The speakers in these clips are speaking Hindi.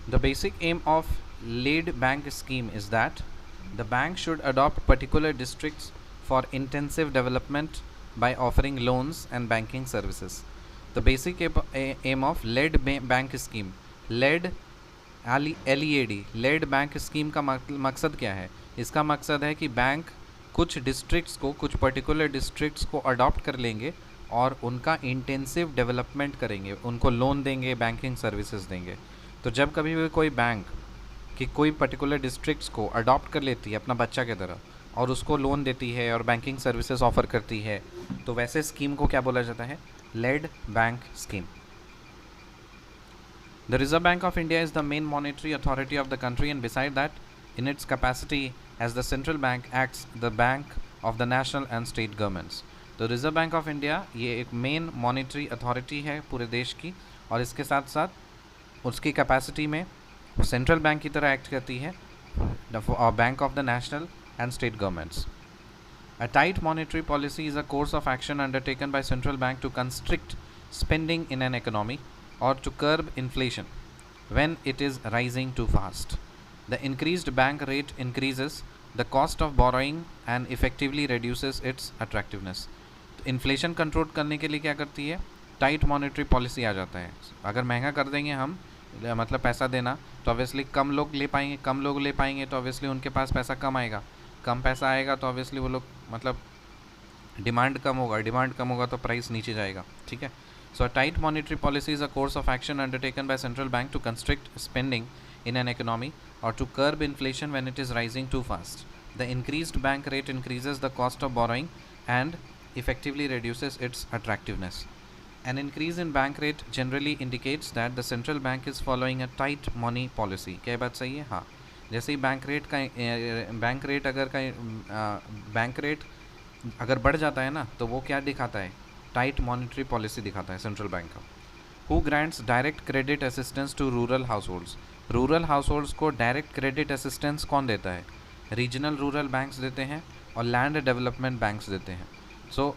The basic aim of lead bank scheme is that the bank should adopt particular districts for intensive development by offering loans and banking services. The basic aim of lead bank scheme, lead LEAD, lead bank scheme का मकसद क्या है? इसका मकसद है कि बैंक कुछ डिस्ट्रिक्ट्स को, कुछ पर्टिकुलर डिस्ट्रिक्ट्स को अडॉप्ट कर लेंगे और उनका इंटेंसिव डेवलपमेंट करेंगे, उनको लोन देंगे, बैंकिंग सर्विसेज देंगे। तो जब कभी भी कोई बैंक कि कोई पर्टिकुलर डिस्ट्रिक्ट्स को अडॉप्ट कर लेती है अपना बच्चा की तरह और उसको लोन देती है और बैंकिंग सर्विसेज ऑफर करती है, तो वैसे स्कीम को क्या बोला जाता है? Lead bank scheme. The Reserve Bank of India is the main monetary authority of the country, and beside that, in its capacity as the central bank, acts the bank of the national and state governments. तो रिजर्व बैंक ऑफ इंडिया ये एक मेन मॉनेटरी अथॉरिटी है पूरे देश की, और इसके साथ साथ उसकी कैपेसिटी में सेंट्रल बैंक की तरह एक्ट करती है, bank of the national and state governments. A tight monetary policy is a course of action undertaken by central bank to constrict spending in an economy or to curb inflation when it is rising too fast. The increased bank rate increases the cost of borrowing and effectively reduces its attractiveness. तो इन्फ्लेशन कंट्रोल करने के लिए क्या करती है? टाइट मॉनेटरी पॉलिसी आ जाता है. अगर महंगा कर देंगे हम, मतलब पैसा देना, तो ऑब्वियसली कम लोग ले पाएंगे तो ऑब्वियसली उनके पास पैसा कम आएगा. कम पैसा आएगा तो ऑब्वियसली वो लोग, मतलब डिमांड कम होगा तो प्राइस नीचे जाएगा. ठीक है. So a tight monetary policy is a course of action undertaken by central bank to constrict spending in an economy or to curb inflation when it is rising too fast. The increased bank rate increases the cost of borrowing and effectively reduces its attractiveness. An increase in bank rate generally indicates that the central bank is following a tight money policy. क्या बात सही है? हाँ. जैसे ही बैंक रेट अगर बढ़ जाता है ना, तो वो क्या दिखाता है? टाइट मॉनेटरी पॉलिसी दिखाता है सेंट्रल बैंक का. Who grants direct credit assistance to rural households? Rural households को डायरेक्ट क्रेडिट असिस्टेंस कौन देता है? रीजनल रूरल बैंक्स देते हैं और लैंड डेवलपमेंट बैंक्स देते हैं. सो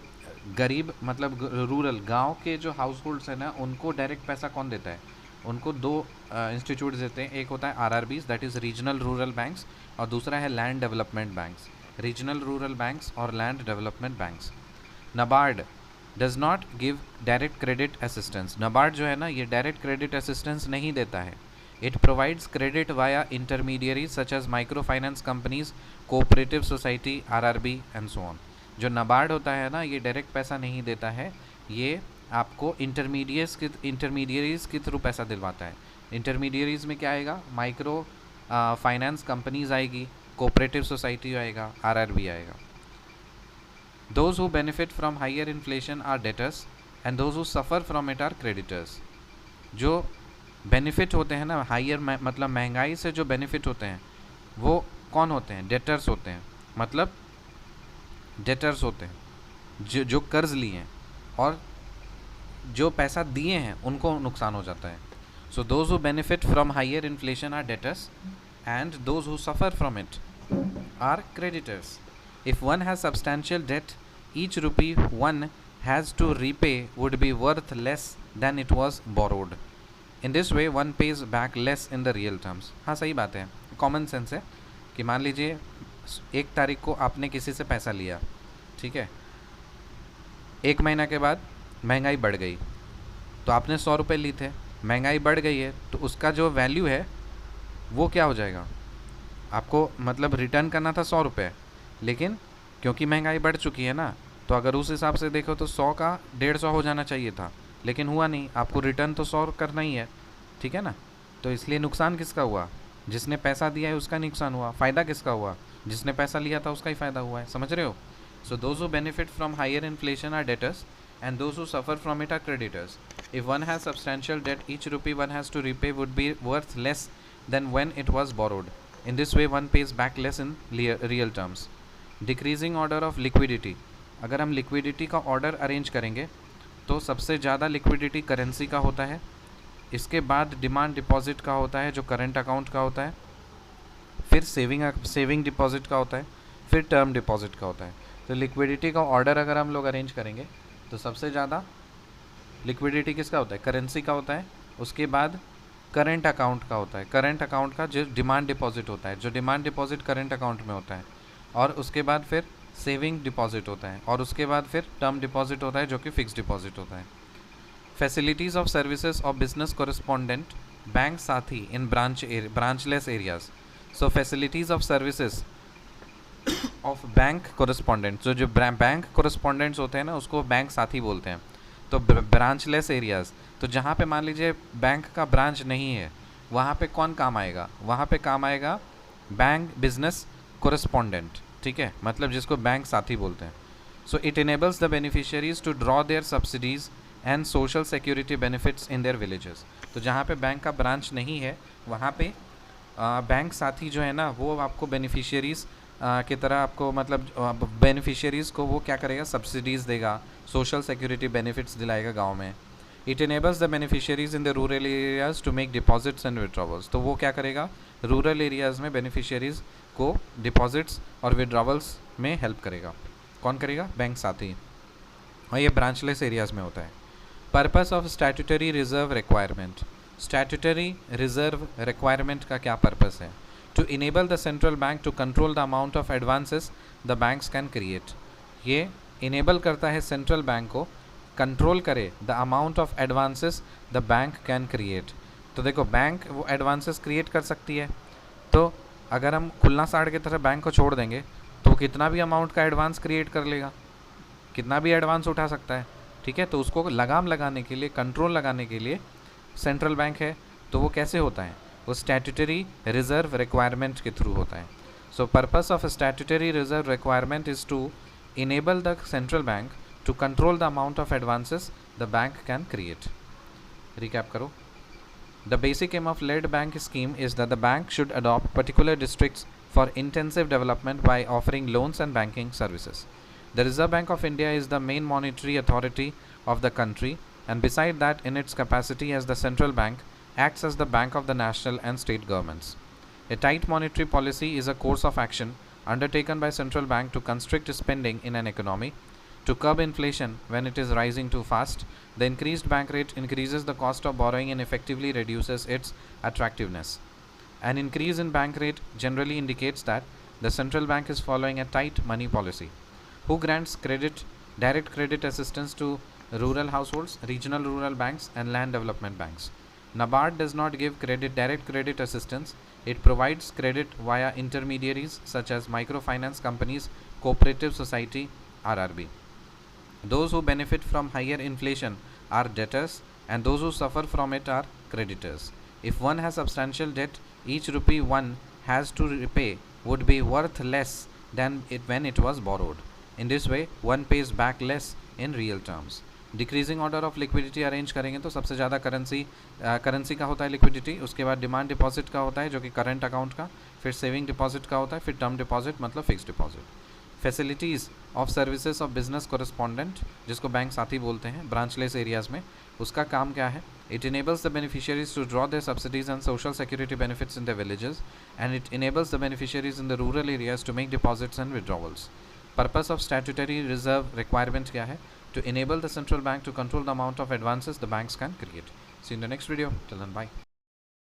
गरीब, मतलब रूरल गांव के जो हाउसहोल्ड्स हैं ना, उनको डायरेक्ट पैसा कौन देता है? उनको दो इंस्टीट्यूट देते हैं. एक होता है RRBs, that is regional rural banks, और दूसरा है land development banks. Regional rural banks और land development banks. NABARD does not give direct credit assistance. NABARD जो है ना, ये डायरेक्ट क्रेडिट असिस्टेंस नहीं देता है. It provides credit via intermediaries such as micro finance companies, cooperative society, RRB and so on. जो नबार्ड होता है ना, ये डायरेक्ट पैसा नहीं देता है, ये आपको इंटरमीडियरीज के थ्रू पैसा दिलवाता है. इंटरमीडियरीज में क्या आएगा? माइक्रो फाइनेंस कंपनीज आएगी, कोऑपरेटिव सोसाइटी आएगा, RRB आएगा. Those who benefit from higher inflation are debtors and those who suffer from it are creditors. जो बेनिफिट होते हैं ना हाइयर, मतलब महंगाई से जो बेनिफिट होते हैं वो कौन होते हैं? डेटर्स होते हैं. मतलब डेटर्स होते हैं जो कर्ज लिए हैं, और जो पैसा दिए हैं उनको नुकसान हो जाता है. So those who benefit from higher inflation are debtors and those who suffer from it are creditors. If one has substantial debt, each rupee one has to repay would be worth less than it was borrowed. In this way, one pays back less in the real terms. हाँ, सही बात है, कॉमन सेंस है कि मान लीजिए 1 तारीख को आपने किसी से पैसा लिया, ठीक है. 1 महीना के बाद महंगाई बढ़ गई, तो आपने 100 रुपये ली थे, महंगाई बढ़ गई है, तो उसका जो वैल्यू है वो क्या हो जाएगा? आपको मतलब रिटर्न करना था 100 रुपये, लेकिन क्योंकि महंगाई बढ़ चुकी है ना, तो अगर उस हिसाब से देखो तो 100 का 150 हो जाना चाहिए था, लेकिन हुआ नहीं. आपको रिटर्न तो 100 करना ही है, ठीक है ना. तो इसलिए नुकसान किसका हुआ? जिसने पैसा दिया है उसका नुकसान हुआ. फ़ायदा किसका हुआ? जिसने पैसा लिया था उसका ही फ़ायदा हुआ है. समझ रहे हो? So those who benefit from higher inflation are debtors and those who suffer from it are creditors. If one has substantial debt, each rupee one has to repay would be worth less than when it was borrowed. In this way, one pays back less in real terms. Decreasing order of liquidity. अगर हम liquidity का order arrange करेंगे तो सबसे ज़्यादा liquidity करेंसी का होता है, इसके बाद डिमांड डिपॉजिट का होता है जो करंट अकाउंट का होता है, फिर सेविंग डिपॉजिट का होता है, फिर टर्म डिपॉजिट का होता है. तो लिक्विडिटी का ऑर्डर अगर हम लोग अरेंज करेंगे तो सबसे ज़्यादा लिक्विडिटी किसका होता है? करेंसी का होता है. उसके बाद करेंट अकाउंट का होता है, करेंट अकाउंट का जो डिमांड डिपॉजिट होता है, जो डिमांड डिपॉजिट करेंट अकाउंट में होता है, और उसके बाद फिर सेविंग डिपॉजिट होता है, और उसके बाद फिर टर्म डिपॉजिट होता है जो कि फिक्स डिपॉजिट होता है। Facilities of services of business correspondent bank साथी in branchless areas. So facilities of services of bank correspondent, जो बैंक कोरिस्पोंडेंट्स होते हैं ना, उसको बैंक साथी बोलते हैं। तो ब्रांचलेस एरियाज़, तो जहाँ पे मान लीजिए बैंक का ब्रांच नहीं है, वहाँ पे कौन काम आएगा? वहाँ पे काम आएगा बैंक बिजनेस कोरिस्पोंडेंट, ठीक है, मतलब जिसको बैंक साथी बोलते हैं। So it enables the beneficiaries to draw their subsidies and social security benefits in their villages. तो जहाँ पे बैंक का ब्रांच नहीं है, वहाँ पे बैंक साथी जो है ना, वो आपको बेनिफिशियरीज़ की तरह आपको मतलब बेनिफिशियरीज़ को वो क्या करेगा? सब्सिडीज़ देगा, सोशल सिक्योरिटी बेनिफिट्स दिलाएगा गांव में। It enables the beneficiaries in the rural areas to make deposits and withdrawals. तो वो क्या करेगा? रूरल एरियाज़ में बेनिफिशियरीज़ को डिपॉजिट्स और विड्रॉवल्स में हेल्प करेगा। कौन करेगा? बैंक साथी। और ये ब्रांचलेस एरियाज़ में होता है। Purpose of statutory reserve requirement. Statutory reserve requirement का क्या पर्पस है? To enable the central bank to control the amount of advances the banks can create. ये इनेबल करता है सेंट्रल बैंक को कंट्रोल करे the amount of advances the bank can create. तो देखो, बैंक वो एडवांसेस क्रिएट कर सकती है, तो अगर हम खुला साड़ की तरह बैंक को छोड़ देंगे तो कितना भी अमाउंट का एडवांस क्रिएट कर लेगा, कितना भी एडवांस उठा सकता है, ठीक है। तो उसको लगाम लगाने के लिए, कंट्रोल लगाने के लिए सेंट्रल बैंक है। तो वो कैसे होता है? वो स्टैट्यूटरी रिजर्व रिक्वायरमेंट के थ्रू होता है। So purpose of statutory reserve requirement is to enable the central bank to control the amount of advances the bank can create. Recap करो। The basic aim of lead bank scheme is that the bank should adopt particular districts for intensive development by offering loans and banking services. The Reserve Bank of India is the main monetary authority of the country, and beside that, in its capacity as the central bank, acts as the bank of the national and state governments. A tight monetary policy is a course of action undertaken by central bank to constrict spending in an economy, to curb inflation when it is rising too fast. The increased bank rate increases the cost of borrowing and effectively reduces its attractiveness. An increase in bank rate generally indicates that the central bank is following a tight money policy. Who grants direct credit assistance to rural households, regional rural banks, and land development banks? NABARD does not give direct credit assistance. It provides credit via intermediaries such as microfinance companies, cooperative society, RRB. Those who benefit from higher inflation are debtors, and those who suffer from it are creditors. If one has substantial debt, each rupee one has to repay would be worth less than when it was borrowed. In this way, one pays back less in real terms. Decreasing order of liquidity arrange करेंगे तो सबसे ज़्यादा करेंसी का होता है लिक्विडिटी, उसके बाद डिमांड डिपॉजिट का होता है जो कि करंट अकाउंट का, फिर सेविंग डिपॉजिट का होता है, फिर टर्म डिपॉजिट मतलब fix deposit. Facilities of services of business correspondent, जिसको बैंक साथी बोलते हैं ब्रांचलेस एरियाज़ में, उसका काम क्या है? It enables the beneficiaries to draw their subsidies and social security benefits in the villages, and it enables the beneficiaries in the rural areas to make deposits and withdrawals. Purpose of statutory reserve requirement क्या है? To enable the central bank to control the amount of advances the banks can create. See you in the next video. Till then, bye.